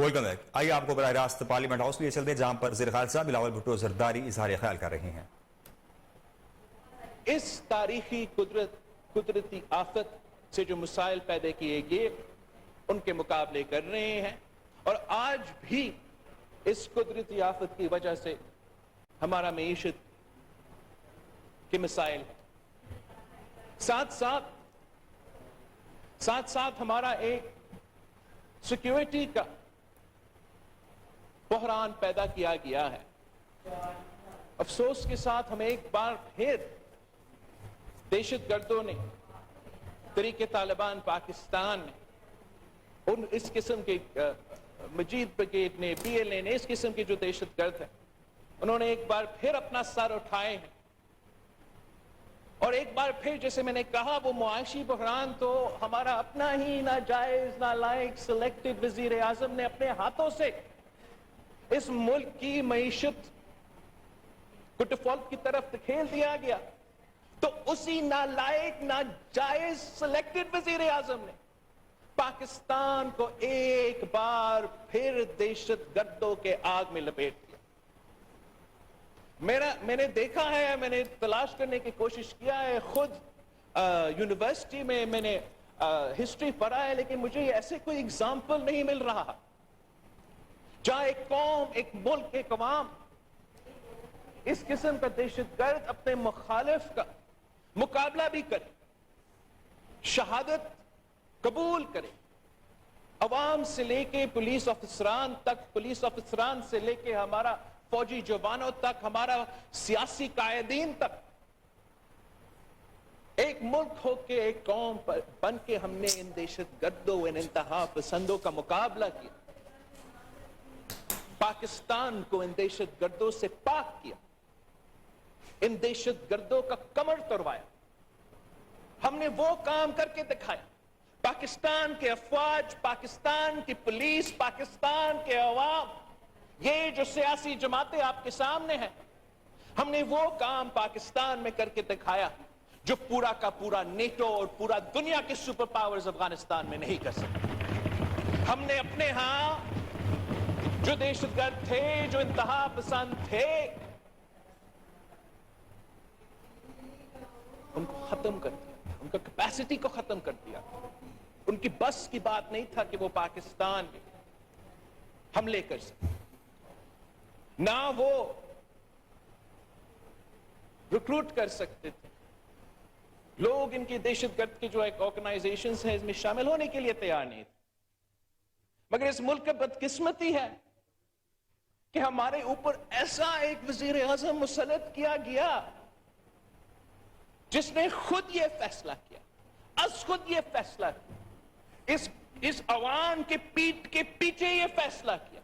Welcome back. آئیے آپ کو براہ راست پارلیمنٹ ہاؤس لیے چلتے ہیں جہاں پر وزیر خارجہ بلاول بھٹو زرداری اظہار خیال کر رہے ہیں۔ اس تاریخی قدرتی آفت سے جو مسائل پیدا کیے گئے ان کے مقابلے کر رہے ہیں، اور آج بھی اس قدرتی آفت کی وجہ سے ہمارا معیشت کے مسائل ہیں۔ ساتھ ساتھ ہمارا ایک سیکیورٹی کا بحران پیدا کیا گیا ہے۔ افسوس کے ساتھ ہم ایک بار پھر دہشت گردوں نے، طریق طالبان پاکستان نے، اس قسم کے مجید بریگیڈ نے، پی ایل اے نے، اس قسم کے جو دہشت گرد ہیں، انہوں نے ایک بار پھر اپنا سر اٹھائے ہیں، اور ایک بار پھر جیسے میں نے کہا وہ معاشی بحران تو ہمارا اپنا ہی ناجائز نالائق سلیکٹڈ وزیر اعظم نے اپنے ہاتھوں سے اس ملک کی معیشت کو ڈیفالٹ کی طرف دھکیل دیا گیا، تو اسی نالائق ناجائز سلیکٹڈ وزیر اعظم نے پاکستان کو ایک بار پھر دہشت گردوں کے آگ میں لپیٹ دیا۔ میں نے دیکھا ہے، میں نے تلاش کرنے کی کوشش کیا ہے، خود یونیورسٹی میں نے ہسٹری پڑھا ہے، لیکن مجھے ایسے کوئی اگزامپل نہیں مل رہا جہاں ایک قوم، ایک ملک، ایک عوام اس قسم کا دہشت گرد اپنے مخالف کا مقابلہ بھی کرے، شہادت قبول کرے، عوام سے لے کے پولیس افسران تک، پولیس افسران سے لے کے ہمارا فوجی جوانوں تک، ہمارا سیاسی قائدین تک، ایک ملک ہو کے، ایک قوم بن کے ہم نے ان دہشت گردوں، ان انتہا پسندوں کا مقابلہ کیا، پاکستان کو ان دہشت گردوں سے پاک کیا، ان دہشت گردوں کا کمر توڑوایا۔ ہم نے وہ کام کر کے دکھایا، پاکستان کے افواج، پاکستان کی پولیس، پاکستان کے عوام، یہ جو سیاسی جماعتیں آپ کے سامنے ہیں، ہم نے وہ کام پاکستان میں کر کے دکھایا جو پورا کا پورا نیٹو اور پورا دنیا کے سپر پاورز افغانستان میں نہیں کر سکتے۔ ہم نے اپنے ہاں جو دہشت گرد تھے، جو انتہا پسند تھے، ان کو ختم کر دیا، ان کا کیپیسٹی کو ختم کر دیا۔ ان کی بس کی بات نہیں تھا کہ وہ پاکستان میں حملے کر سکتے، نہ وہ ریکروٹ کر سکتے تھے۔ لوگ ان کی دہشت گرد کی جو ایک آرگنائزیشنز ہیں اس میں شامل ہونے کے لیے تیار نہیں تھے، مگر اس ملک کا بدقسمتی ہے کہ ہمارے اوپر ایسا ایک وزیر اعظم مسلط کیا گیا جس نے خود یہ فیصلہ کیا، از خود یہ فیصلہ کیا، اس عوام کے پیٹ کے پیچھے یہ فیصلہ کیا،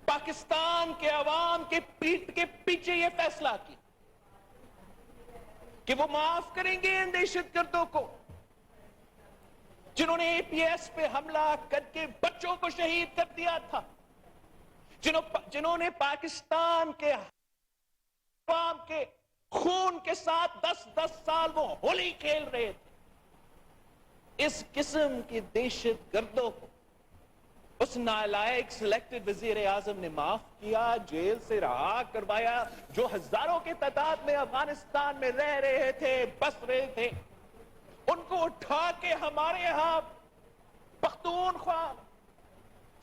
پاکستان کے عوام کے پیٹ کے پیچھے یہ فیصلہ کیا کہ وہ معاف کریں گے ان دہشت گردوں کو جنہوں نے اے پی ایس پہ حملہ کر کے بچوں کو شہید کر دیا تھا، جنہوں نے پاکستان کے عوام کے خون کے ساتھ 10 سال وہ ہولی کھیل رہے تھے۔ اس قسم کی دہشت گردوں کو اس نالائق سلیکٹڈ وزیر اعظم نے معاف کیا، جیل سے رہا کروایا، جو ہزاروں کی تعداد میں افغانستان میں رہ رہے تھے، بس رہے تھے، ان کو اٹھا کے ہمارے ہاں پختونخوا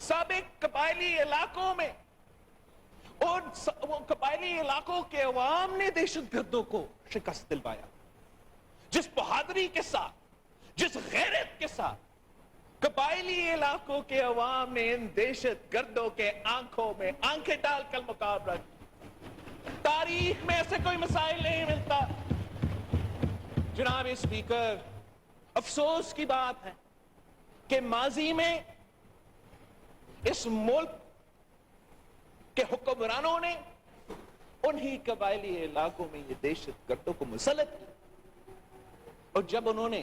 سابق قبائلی علاقوں میں، اور وہ قبائلی علاقوں کے عوام نے دہشت گردوں کو شکست دلوایا۔ جس بہادری کے ساتھ، جس غیرت کے ساتھ قبائلی علاقوں کے عوام نے ان دہشت گردوں کے آنکھوں میں آنکھیں ڈال کر مقابلہ کیا، تاریخ میں ایسے کوئی مسائل نہیں ملتا۔ جناب اسپیکر، افسوس کی بات ہے کہ ماضی میں اس ملک کہ حکمرانوں نے انہی قبائلی علاقوں میں یہ دہشت گردوں کو مسلط کیا، اور جب انہوں نے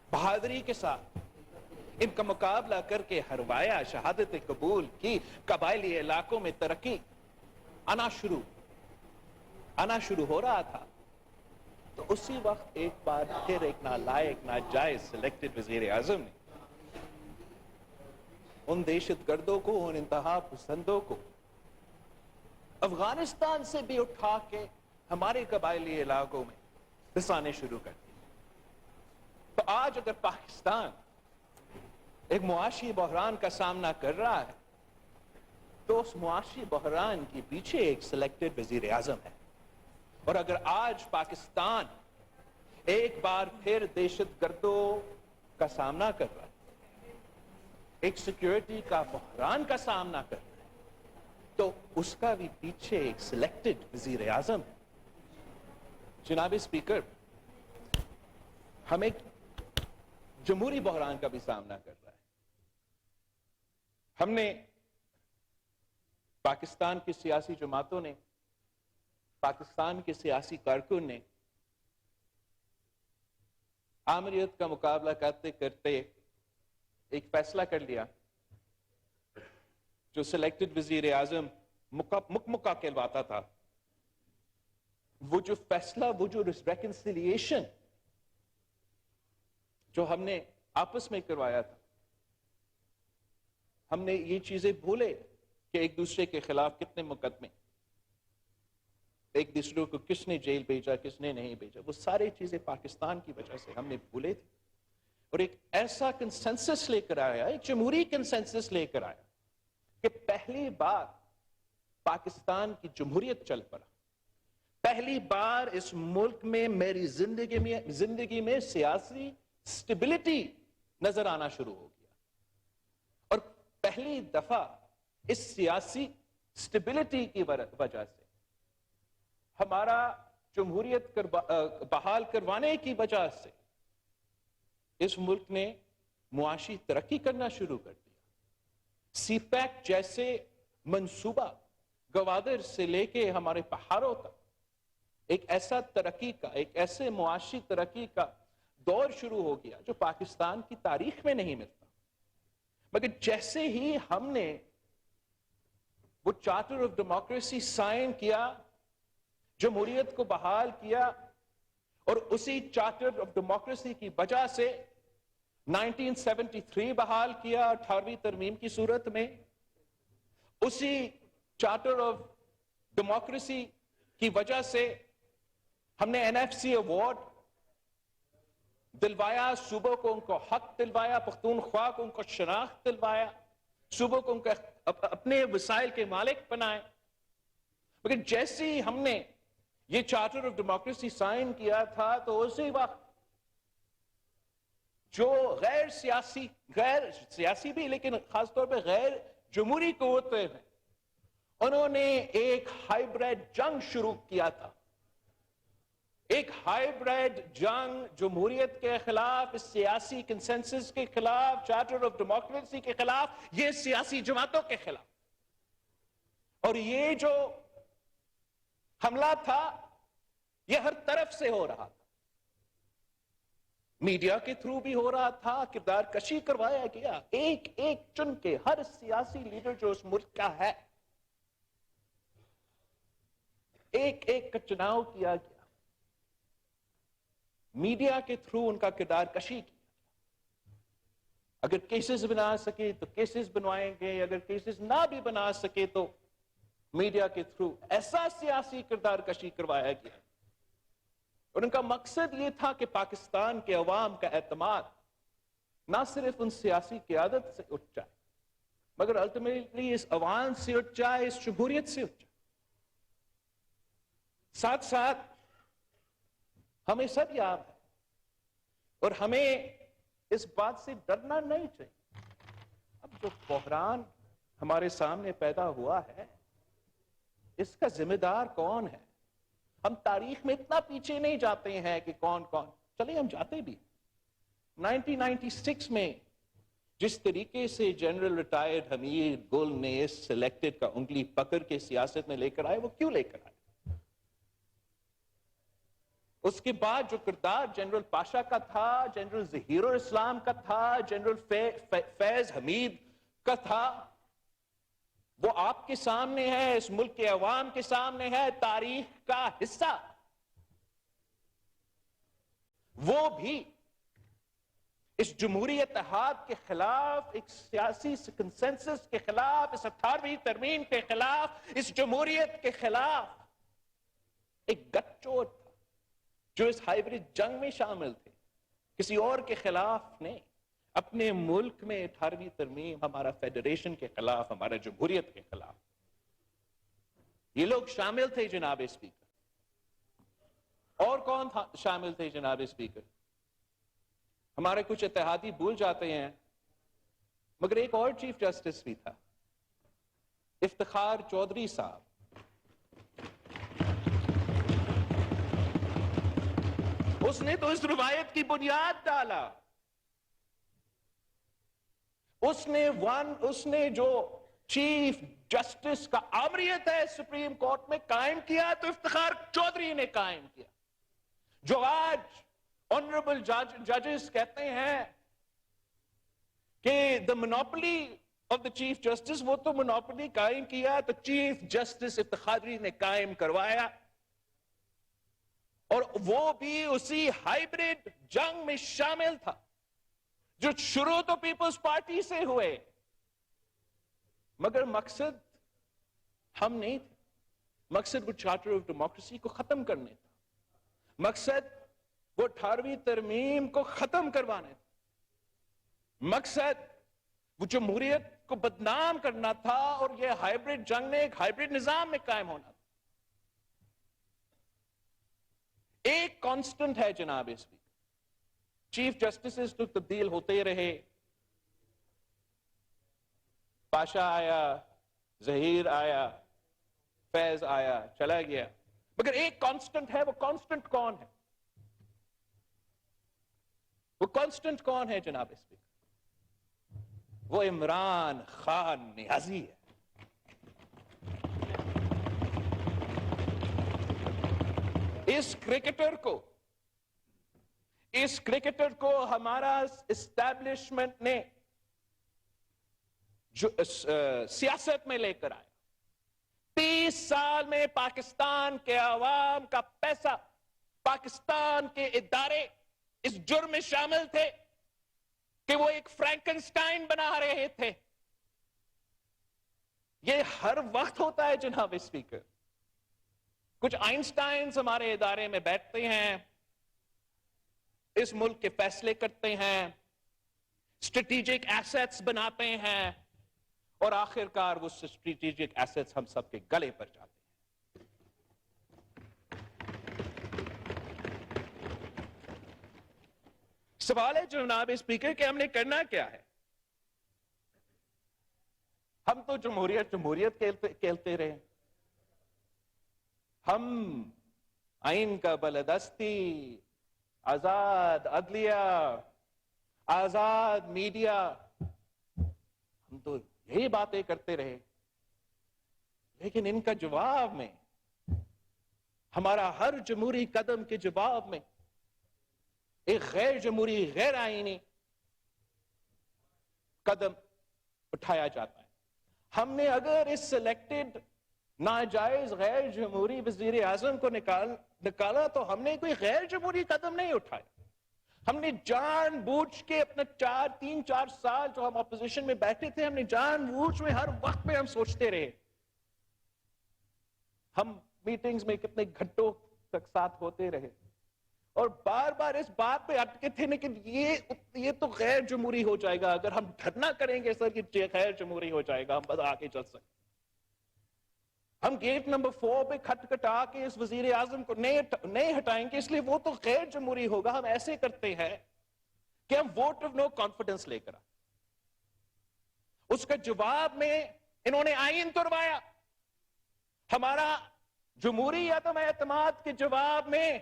بہادری کے ساتھ ان کا مقابلہ کر کے ہروایا، شہادت قبول کی، قبائلی علاقوں میں ترقی آنا شروع ہو رہا تھا، تو اسی وقت ایک بار پھر ایک نالائق ناجائز سلیکٹڈ وزیر اعظم نے ان دہشت گردوں کو، ان انتہا پسندوں کو افغانستان سے بھی اٹھا کے ہمارے قبائلی علاقوں میں بسانے شروع کر دیے. تو آج اگر پاکستان ایک معاشی بحران کا سامنا کر رہا ہے تو اس معاشی بحران کے پیچھے ایک سلیکٹڈ وزیر اعظم ہے. اور اگر آج پاکستان ایک بار پھر دہشت گردوں کا سامنا کر رہا ہے، ایک سیکیورٹی کا بحران کا سامنا کر رہا ہے، تو اس کا بھی پیچھے ایک سلیکٹڈ وزیر اعظم ہے. جناب اسپیکر، ہم ایک جمہوری بحران کا بھی سامنا کر رہا ہے. ہم نے پاکستان کی سیاسی جماعتوں نے، پاکستان کے سیاسی کارکن نے آمریت کا مقابلہ کرتے کرتے ایک فیصلہ کر لیا جو سلیکٹڈ وزیر اعظم مکمکا کہلواتا تھا. وہ جو فیصلہ، وہ جو ریکنسیلیشن جو ہم نے آپس میں کروایا تھا، ہم نے یہ چیزیں بھولے کہ ایک دوسرے کے خلاف کتنے مقدمے، ایک دوسرے کو کس نے جیل بھیجا، کس نے نہیں بھیجا، وہ ساری چیزیں پاکستان کی وجہ سے ہم نے بھولے تھے. اور ایک ایسا کنسنسس لے کر آیا، ایک جمہوری کنسنسس لے کر آیا کہ پہلی بار پاکستان کی جمہوریت چل پڑا. پہلی بار اس ملک میں میری زندگی میں سیاسی سٹیبلٹی نظر آنا شروع ہو گیا. اور پہلی دفعہ اس سیاسی سٹیبلٹی کی وجہ سے، ہمارا جمہوریت بحال کروانے کی وجہ سے، اس ملک نے معاشی ترقی کرنا شروع کر دیا. سی پیک جیسے منصوبہ گوادر سے لے کے ہمارے پہاڑوں تک ایک ایسا ترقی کا، ایک ایسے معاشی ترقی کا دور شروع ہو گیا جو پاکستان کی تاریخ میں نہیں ملتا. مگر جیسے ہی ہم نے وہ چارٹر آف ڈیموکریسی سائن کیا، جمہوریت کو بحال کیا، اور اسی چارٹر آف ڈیموکریسی کی وجہ سے 1973 بحال کیا 18ویں ترمیم کی صورت میں، اسی چارٹر آف ڈیموکریسی کی وجہ سے ہم نے NFC ایوارڈ دلوایا، صوبوں کو ان کو حق دلوایا، پختونخوا کو ان کو شناخت دلوایا، صوبوں کو ان کو اپنے وسائل کے مالک بنائے. لیکن جیسے ہی ہم نے یہ چارٹر آف ڈیموکریسی سائن کیا تھا تو اسی وقت جو غیر سیاسی بھی لیکن خاص طور پہ غیر جمہوری قوتیں ہیں، انہوں نے ایک ہائیبریڈ جنگ شروع کیا تھا. ایک ہائیبریڈ جنگ جمہوریت کے خلاف، اس سیاسی کنسنسس کے خلاف، چارٹر آف ڈیموکریسی کے خلاف، یہ سیاسی جماعتوں کے خلاف. اور یہ جو حملہ تھا یہ ہر طرف سے ہو رہا تھا. میڈیا کے تھرو بھی ہو رہا تھا، کردار کشی کروایا گیا، ایک ایک چن کے ہر سیاسی لیڈر جو اس ملک کا ہے، ایک ایک کا چناؤ کیا گیا. میڈیا کے تھرو ان کا کردار کشی کیا. اگر کیسز بنا سکے تو کیسز بنوائیں گے، اگر کیسز نہ بھی بنا سکے تو میڈیا کے تھرو ایسا سیاسی کردار کشی کروایا گیا. اور ان کا مقصد یہ تھا کہ پاکستان کے عوام کا اعتماد نہ صرف ان سیاسی قیادت سے اٹھ جائے مگر الٹیمیٹلی اس عوام سے اٹھ جائے، اس جمہوریت سے اٹھ جائے. ساتھ ساتھ ہمیں سب یاد ہے اور ہمیں اس بات سے ڈرنا نہیں چاہیے، اب جو بحران ہمارے سامنے پیدا ہوا ہے اس کا ذمہ دار کون ہے؟ ہم تاریخ میں اتنا پیچھے نہیں جاتے ہیں کہ کون چلے ہم جاتے بھی. 1996 میں جس طریقے سے جنرل ریٹائرڈ حمید گل نے اس سلیکٹڈ کا انگلی پکڑ کے سیاست میں لے کر آئے، وہ کیوں لے کر آئے؟ اس کے بعد جو کردار جنرل پاشا کا تھا، جنرل ظہیر الاسلام کا تھا، جنرل فیض حمید کا تھا، وہ آپ کے سامنے ہے، اس ملک کے عوام کے سامنے ہے، تاریخ کا حصہ. وہ بھی اس جمہوری اتحاد کے خلاف، ایک سیاسی کنسنسس کے خلاف، اس 18ویں ترمیم کے خلاف، اس جمہوریت کے خلاف ایک گٹھ چوٹ تھا جو اس ہائیبرڈ جنگ میں شامل تھے، کسی اور کے خلاف نہیں، اپنے ملک میں 18ویں ترمیم ہمارا فیڈریشن کے خلاف، ہمارا جمہوریت کے خلاف یہ لوگ شامل تھے جناب اسپیکر۔ اور کون تھا شامل تھے جناب اسپیکر؟ ہمارے کچھ اتحادی بھول جاتے ہیں مگر ایک اور چیف جسٹس بھی تھا، افتخار چودھری صاحب۔ اس نے تو اس روایت کی بنیاد ڈالا، اس نے جو چیف جسٹس کا آمریت ہے سپریم کورٹ میں قائم کیا تو افتخار چودھری نے قائم کیا، جو آج آنریبل ججز کہتے ہیں کہ the monopoly of the chief justice، وہ تو monopoly قائم کیا تو چیف جسٹس افتخاری نے قائم کروایا، اور وہ بھی اسی ہائیبرڈ جنگ میں شامل تھا جو شروع تو پیپلز پارٹی سے ہوئے، مگر مقصد ہم نہیں تھے، مقصد وہ چارٹر آف ڈیموکریسی کو ختم کرنے تھا، مقصد وہ 18ویں ترمیم کو ختم کروانے تھا، مقصد وہ جمہوریت کو بدنام کرنا تھا، اور یہ ہائیبرڈ جنگ میں ایک ہائیبرڈ نظام میں قائم ہونا تھا۔ ایک کانسٹنٹ ہے جناب اسپیکر، چیف جسٹسز تو تبدیل ہوتے رہے، پاشا آیا، ظہیر آیا، فیض آیا، چلا گیا، مگر ایک کانسٹنٹ ہے۔ وہ کانسٹنٹ کون ہے؟ وہ کانسٹنٹ کون ہے جناب اسپیکر؟ وہ عمران خان نیازی ہے۔ اس کرکٹر کو ہمارا اسٹیبلشمنٹ نے جو سیاست میں لے کر آیا، 30 سال میں پاکستان کے عوام کا پیسہ، پاکستان کے ادارے اس جرم میں شامل تھے کہ وہ ایک فرینکنسٹائن بنا رہے تھے۔ یہ ہر وقت ہوتا ہے جناب اسپیکر، کچھ آئنسٹائنز ہمارے ادارے میں بیٹھتے ہیں، اس ملک کے فیصلے کرتے ہیں، اسٹریٹجک ایسٹس بناتے ہیں، اور آخرکار وہ اسٹریٹجک ایسٹس ہم سب کے گلے پر جاتے ہیں۔ سوال ہے جناب اسپیکر کہ ہم نے کرنا کیا ہے؟ ہم تو جمہوریت کہتے رہے، ہم آئین کا بالادستی، آزاد عدلیہ، آزاد میڈیا، ہم تو یہی باتیں کرتے رہے، لیکن ان کا جواب میں، ہمارا ہر جمہوری قدم کے جواب میں ایک غیر جمہوری، غیر آئینی قدم اٹھایا جاتا ہے۔ ہم نے اگر اس سلیکٹڈ ناجائز غیر جمہوری وزیر اعظم کو نکالا تو ہم نے کوئی غیر جمہوری قدم نہیں اٹھایا، ہم نے جان بوجھ کے اپنا 3-4 سال جو ہم اپوزیشن میں بیٹھے تھے، ہم نے جان بوجھ میں ہر وقت میں ہم سوچتے رہے، ہم میٹنگز میں کتنے گھنٹوں تک ساتھ ہوتے رہے، اور بار بار اس بات پہ اٹکے تھے لیکن یہ تو غیر جمہوری ہو جائے گا، اگر ہم دھرنا کریں گے سر یہ غیر جمہوری ہو جائے گا، ہم بس آگے چل سکتے۔ ہم گیٹ نمبر 4 پہ کھٹکھٹا کے اس وزیر اعظم کو نہیں ہٹائیں گے، اس لیے وہ تو غیر جمہوری ہوگا۔ ہم ایسے کرتے ہیں کہ ہم ووٹ آف نو کانفیڈنس لے کر آئے، اس کا جواب میں انہوں نے آئین توڑوایا، ہمارا جمہوری عدم اعتماد کے جواب میں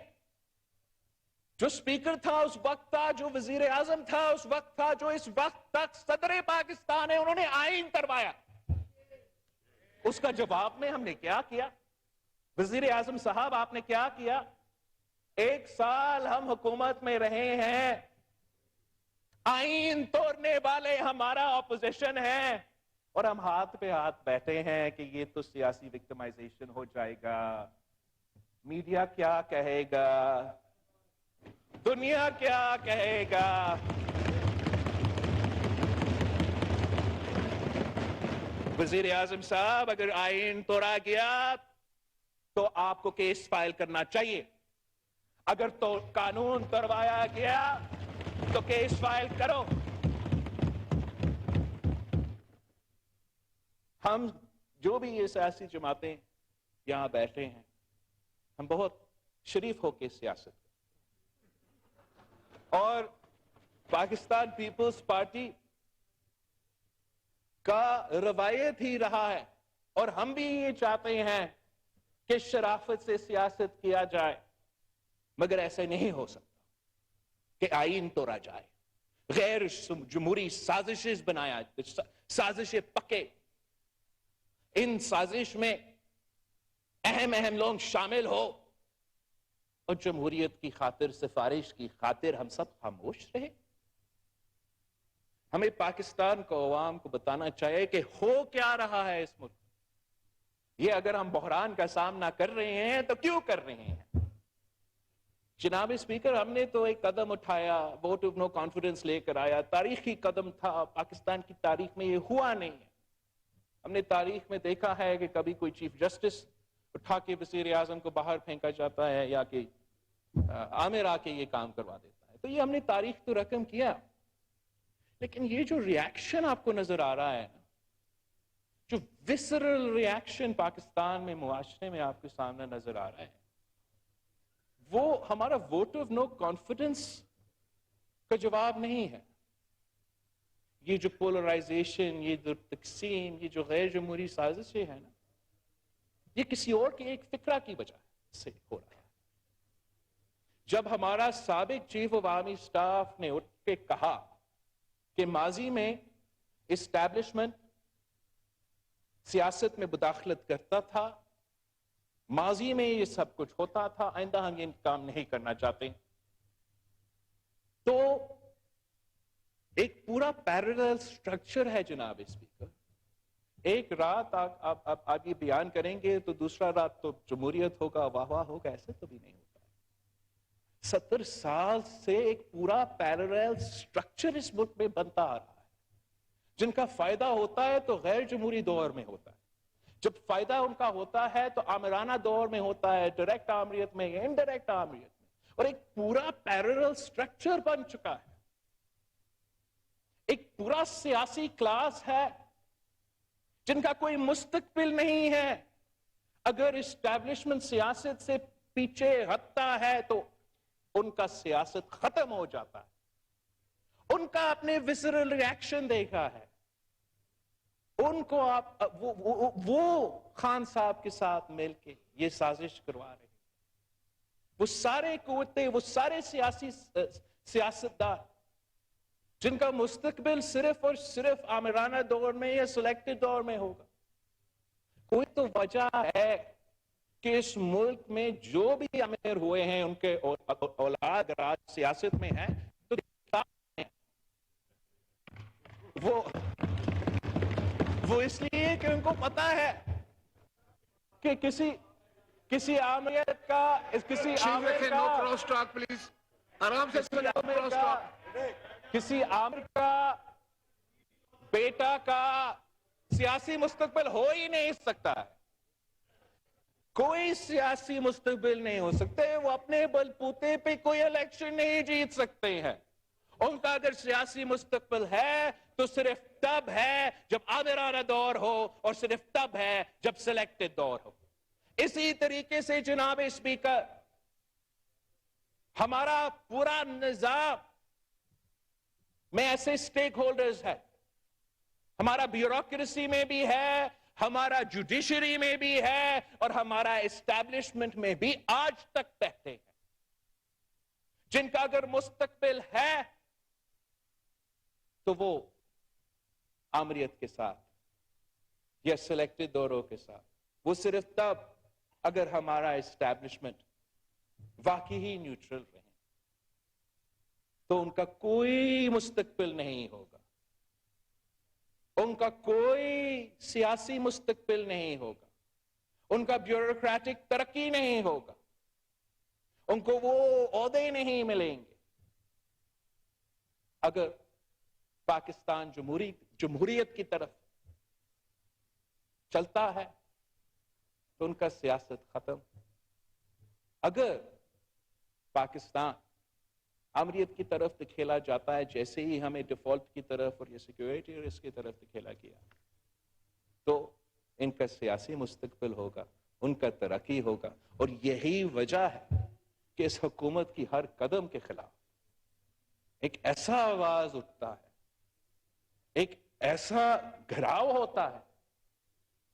جو سپیکر تھا اس وقت تھا، جو وزیر اعظم تھا اس وقت تھا، جو اس وقت تک صدر پاکستان ہے، انہوں نے آئین توڑوایا۔ اس کا جواب میں ہم نے کیا کیا؟ وزیر اعظم صاحب آپ نے کیا کیا؟ 1 سال ہم حکومت میں رہے ہیں، آئین توڑنے والے ہمارا اپوزیشن ہے، اور ہم ہاتھ پہ ہاتھ بیٹھے ہیں کہ یہ تو سیاسی وکٹمائزیشن ہو جائے گا، میڈیا کیا کہے گا، دنیا کیا کہے گا، وزیر اعظم صاحب اگر آئین توڑا گیا تو آپ کو کیس فائل کرنا چاہیے. اگر تو قانون توڑوایا گیا تو کیس فائل کرو. ہم جو بھی یہ سیاسی جماعتیں یہاں بیٹھے ہیں ہم بہت شریف ہو کے سیاست کریں. اور پاکستان پیپلز پارٹی کا روایت ہی رہا ہے اور ہم بھی یہ چاہتے ہیں کہ شرافت سے سیاست کیا جائے، مگر ایسے نہیں ہو سکتا کہ آئین توڑا جائے، غیر جمہوری سازشیں بنایا، سازشیں پکے، ان سازش میں اہم لوگ شامل ہو اور جمہوریت کی خاطر، سفارش کی خاطر ہم سب خاموش رہے. ہمیں پاکستان کو، عوام کو بتانا چاہیے کہ ہو کیا رہا ہے اس ملک. یہ اگر ہم بحران کا سامنا کر رہے ہیں تو کیوں کر رہے ہیں؟ جناب اسپیکر، ہم نے تو ایک قدم اٹھایا، ووٹ آف نو کانفیڈنس لے کر آیا، تاریخی قدم تھا. پاکستان کی تاریخ میں یہ ہوا نہیں ہے. ہم نے تاریخ میں دیکھا ہے کہ کبھی کوئی چیف جسٹس اٹھا کے وزیر اعظم کو باہر پھینکا جاتا ہے یا کہ عامر آ کے یہ کام کروا دیتا ہے. تو یہ ہم نے تاریخ تو رقم کیا، لیکن یہ جو ریاکشن آپ کو نظر آ رہا ہے، جو وسرل ریاکشن پاکستان میں، معاشرے میں آپ کے سامنے نظر آ رہا ہے، وہ ہمارا ووٹ آف نو کانفیڈنس کا جواب نہیں ہے. یہ جو پولرائزیشن، یہ جو تقسیم، یہ جو غیر جمہوری سازشیں ہیں نا، یہ کسی اور کی ایک فکرہ کی وجہ سے ہو رہا ہے. جب ہمارا سابق چیف آف آرمی سٹاف نے اٹھ کے کہا کہ ماضی میں اسٹیبلشمنٹ سیاست میں مداخلت کرتا تھا، ماضی میں یہ سب کچھ ہوتا تھا، آئندہ ہم یہ کام نہیں کرنا چاہتے، تو ایک پورا پیرلل سٹرکچر ہے جناب اسپیکر. ایک رات آپ یہ بیان کریں گے تو دوسرا رات تو جمہوریت ہوگا، واہ واہ ہوگا، ایسے تو بھی نہیں ہوتا. 70 سال سے ایک پورا پیرلل سٹرکچر اس ملک میں بنتا آ رہا ہے، جن کا فائدہ ہوتا ہے تو غیر جمہوری دور میں ہوتا ہے، جب فائدہ ان کا ہوتا ہے تو آمرانہ دور میں ہوتا ہے، ڈائریکٹ آمریت میں یا انڈائریکٹ آمریت میں. اور ایک پورا پیرلل سٹرکچر بن چکا ہے، ایک پورا سیاسی کلاس ہے جن کا کوئی مستقبل نہیں ہے. اگر اسٹیبلشمنٹ سیاست سے پیچھے ہٹتا ہے تو ان کا سیاست ختم ہو جاتا ہے. ان کا اپنے وسرل ریاکشن دیکھا ہے، ان کو آپ وہ خان صاحب کے ساتھ مل کے یہ سازش کروا رہے ہیں. وہ سارے قوتیں، وہ سارے سیاستدان جن کا مستقبل صرف اور صرف آمرانہ دور میں یا سلیکٹڈ دور میں ہوگا. کوئی تو وجہ ہے کہ اس ملک میں جو بھی امیر ہوئے ہیں ان کے اولاد راج سیاست میں ہیں تو وہ اس لیے کہ ان کو پتا ہے کہ کسی آمریت کا کسی عامر کا بیٹا کا سیاسی مستقبل ہو ہی نہیں سکتا ہے. کوئی سیاسی مستقبل نہیں ہو سکتے. وہ اپنے بلبوتے پہ کوئی الیکشن نہیں جیت سکتے ہیں. ان کا اگر سیاسی مستقبل ہے تو صرف تب ہے جب آمرانہ دور ہو اور صرف تب ہے جب سلیکٹڈ دور ہو. اسی طریقے سے جناب اسپیکر ہمارا پورا نظام میں ایسے سٹیک ہولڈرز ہے، ہمارا بیوروکریسی میں بھی ہے، ہمارا جوڈیشری میں بھی ہے اور ہمارا اسٹیبلشمنٹ میں بھی آج تک بیٹھے ہیں، جن کا اگر مستقبل ہے تو وہ آمریت کے ساتھ یا سلیکٹڈ دوروں کے ساتھ. وہ صرف تب اگر ہمارا اسٹیبلشمنٹ واقعی نیوٹرل رہے تو ان کا کوئی مستقبل نہیں ہوگا، ان کا کوئی سیاسی مستقبل نہیں ہوگا، ان کا بیوروکریٹک ترقی نہیں ہوگا، ان کو وہ عہدے نہیں ملیں گے اگر پاکستان جمہوریت کی طرف چلتا ہے تو ان کا سیاست ختم. اگر پاکستان امریت کی طرف دکھیلا جاتا ہے جیسے ہی ہمیں ڈیفالٹ کی طرف اور یہ سیکیورٹی اور اس کی طرف دکھیلا گیا, تو ان کا سیاسی مستقبل ہوگا, ان کا ترقی ہوگا. اور یہی وجہ ہے کہ اس حکومت کی ہر قدم کے خلاف ایک ایسا آواز اٹھتا ہے, ایک ایسا گھراؤ ہوتا ہے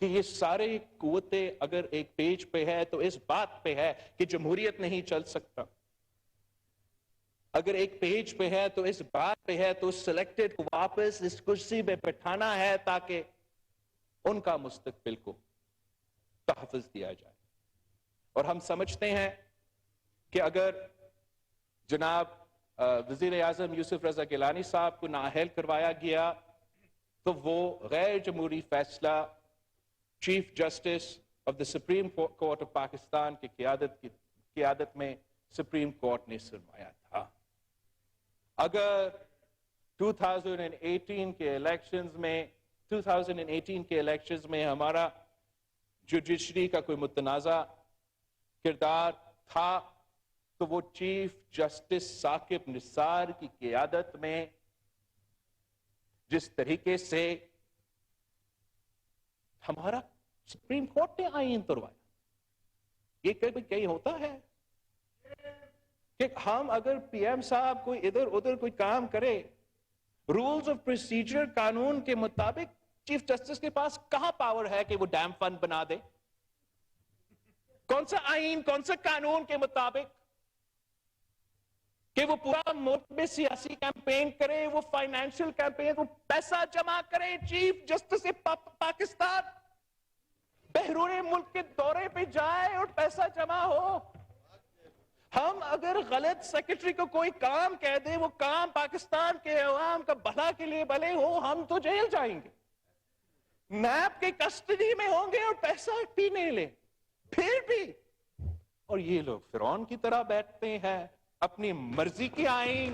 کہ یہ سارے قوتیں اگر ایک پیج پہ ہے تو اس بات پہ ہے کہ جمہوریت نہیں چل سکتا. اگر ایک پیج پہ ہے تو اس بات پہ ہے تو سلیکٹڈ کو واپس اس کرسی پہ بٹھانا ہے تاکہ ان کا مستقبل کو تحفظ دیا جائے. اور ہم سمجھتے ہیں کہ اگر جناب وزیر اعظم یوسف رضا گیلانی صاحب کو نااہل کروایا گیا تو وہ غیر جمہوری فیصلہ chief justice of the supreme court of Pakistan کی قیادت میں سپریم کورٹ نے سنوایا تھا. اگر 2018 کے الیکشنز میں ہمارا جوڈیشری کا کوئی متنازع کردار تھا تو وہ چیف جسٹس ثاقب نثار کی قیادت میں جس طریقے سے ہمارا سپریم کورٹ نے آئین توڑوایا, یہ کہیں ہوتا ہے کہ ہم اگر پی ایم صاحب کوئی ادھر ادھر کوئی کام کرے, رولز آف پروسیجر قانون کے مطابق چیف جسٹس کے پاس کہاں پاور ہے کہ وہ ڈیم فنڈ بنا دے؟ کون سا آئین, کون سا قانون کے مطابق کہ وہ پورا ملک میں سیاسی کیمپین کرے, وہ فائنینشل کیمپین, وہ پیسہ جمع کرے. چیف جسٹس پاکستان بیرون ملک کے دورے پہ جائے اور پیسہ جمع ہو. ہم اگر غلط سیکرٹری کو کوئی کام کہہ دے, وہ کام پاکستان کے عوام کا بھلا کے لیے بھلے ہو, ہم تو جیل جائیں گے, نیب کے کسٹڈی میں ہوں گے اور پیسہ پینے لیں. پھر بھی اور یہ لوگ فرعون کی طرح بیٹھتے ہیں, اپنی مرضی کی آئین,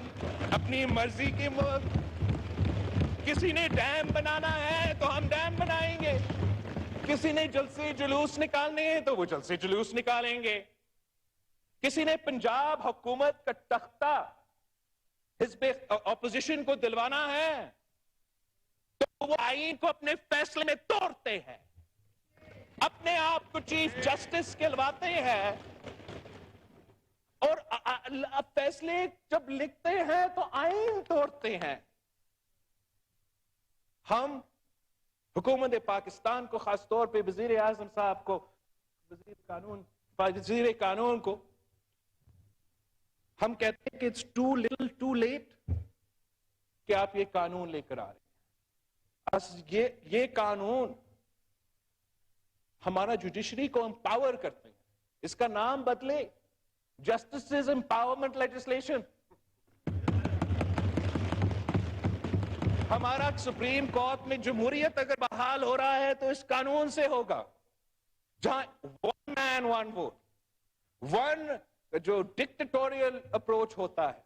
اپنی مرضی کی ملک. کسی نے ڈیم بنانا ہے تو ہم ڈیم بنائیں گے, کسی نے جلسے جلوس نکالنے ہیں تو وہ جلسے جلوس نکالیں گے. کسی نے پنجاب حکومت کا تختہ حزب اپوزیشن کو دلوانا ہے تو وہ آئین کو اپنے فیصلے میں توڑتے ہیں, اپنے آپ کو چیف جسٹس کہلواتے ہیں, اور فیصلے جب لکھتے ہیں تو آئین توڑتے ہیں. ہم حکومت پاکستان کو, خاص طور پہ وزیر اعظم صاحب کو, وزیر قانون کو ہم کہتے ہیں کہ it's too little too late کہ آپ یہ قانون لے کر آ رہے ہیں. یہ قانون ہمارا جوڈیشری کو امپاور کرتے ہیں, اس کا نام بدلے جسٹس امپاورمنٹ لیجسلیشن. ہمارا سپریم کورٹ میں جمہوریت اگر بحال ہو رہا ہے تو اس قانون سے ہوگا, جہاں ون مین ون ووٹ, ون جو ڈکٹیٹوریل اپروچ ہوتا ہے.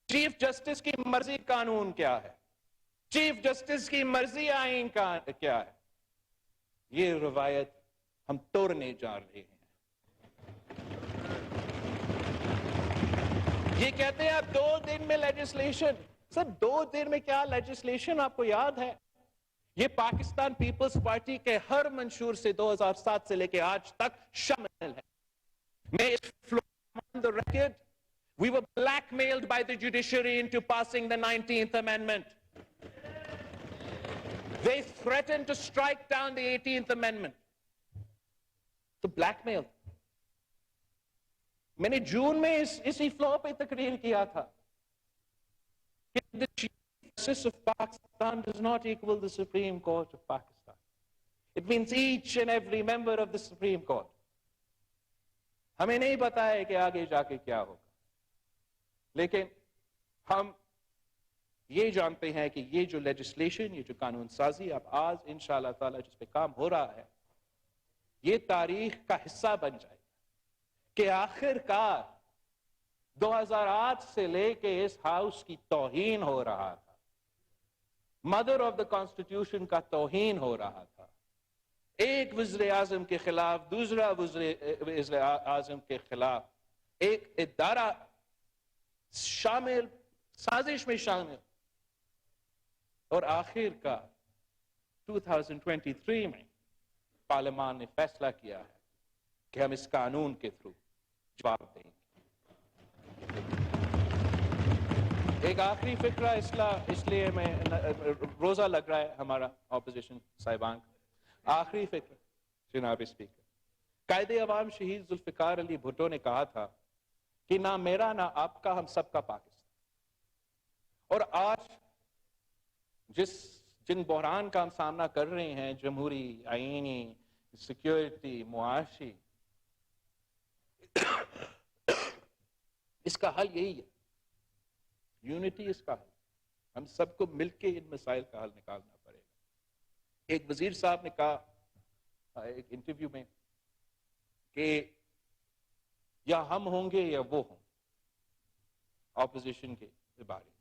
چیف جسٹس کی مرضی قانون کیا ہے, چیف جسٹس کی مرضی آئین کیا ہے, یہ روایت ہم توڑنے جا رہے ہیں. یہ کہتے ہیں آپ 2 دن میں لیجسلیشن. سر 2 دن میں کیا لیجسلیشن, آپ کو یاد ہے یہ پاکستان پیپلز پارٹی کے ہر منشور سے 2007 سے لے کے آج تک شامل ہے. میں اس floor on the record, we were blackmailed by the judiciary into passing the 19th Amendment. They threatened to strike down the 18th Amendment. تو blackmail. میں نے جون میں اسی فلور پہ تقریر کیا تھا کہ the Chief Justice of Pakistan does not equal the Supreme Court of Pakistan. It means each and every member of the Supreme Court. ہمیں نہیں پتا ہے کہ آگے جا کے کیا ہوگا, لیکن ہم یہ جانتے ہیں کہ یہ جو لیجسلیشن, یہ جو قانون سازی اب آج انشاءاللہ تعالی جس پہ کام ہو رہا ہے, یہ تاریخ کا حصہ بن جائے گا کہ آخر کار 2008 سے لے کے اس ہاؤس کی توہین ہو رہا تھا, مدر آف دا کانسٹیٹیوشن کا توہین ہو رہا تھا, ایک وزیر اعظم کے خلاف دوسرا وزیر اعظم کے خلاف ایک ادارہ شامل سازش میں شامل، اور آخر کا 2023 میں پارلیمان نے فیصلہ کیا ہے کہ ہم اس قانون کے تھرو جواب دیں گے۔ ایک آخری فکرہ اس لیے میں روزہ لگ رہا ہے ہمارا اپوزیشن صاحبان کا، آخری فکر جناب اسپیکر، قائد عوام شہید ذوالفقار علی بھٹو نے کہا تھا کہ نہ میرا نہ آپ کا، ہم سب کا پاکستان۔ اور آج جن بحران کا ہم سامنا کر رہے ہیں، جمہوری، آئینی، سیکیورٹی، معاشی، اس کا حل یہی ہے، یونٹی اس کا حل۔ ہم سب کو مل کے ان مسائل کا حل نکالنا پڑے گا۔ ایک وزیر صاحب نے کہا ایک انٹرویو میں کہ یا ہم ہوں گے یا وہ ہوں اپوزیشن کے بارے میں،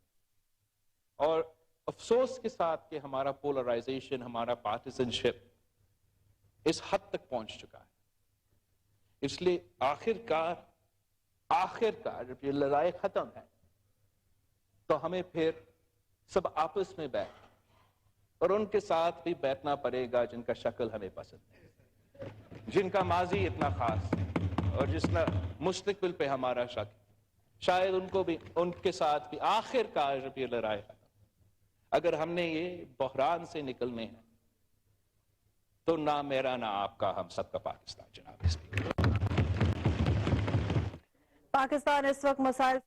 اور افسوس کے ساتھ کہ ہمارا پولرائزیشن، ہمارا پارٹیزن شپ اس حد تک پہنچ چکا ہے۔ اس لیے آخر کار جب یہ لڑائی ختم ہے تو ہمیں پھر سب آپس میں بیٹھ اور ان کے ساتھ بھی بیٹھنا پڑے گا جن کا شکل ہمیں پسند ہے، جن کا ماضی اتنا خاص ہے، اور جس کا مستقبل پہ ہمارا شک ہے۔ شاید ان کو بھی، ان کے ساتھ بھی آخر کار جب یہ لڑائی ختم، اگر ہم نے یہ بحران سے نکلنے ہیں تو نہ میرا نہ آپ کا، ہم سب کا پاکستان۔ جناب اسپیکر، پاکستان اس وقت مسائل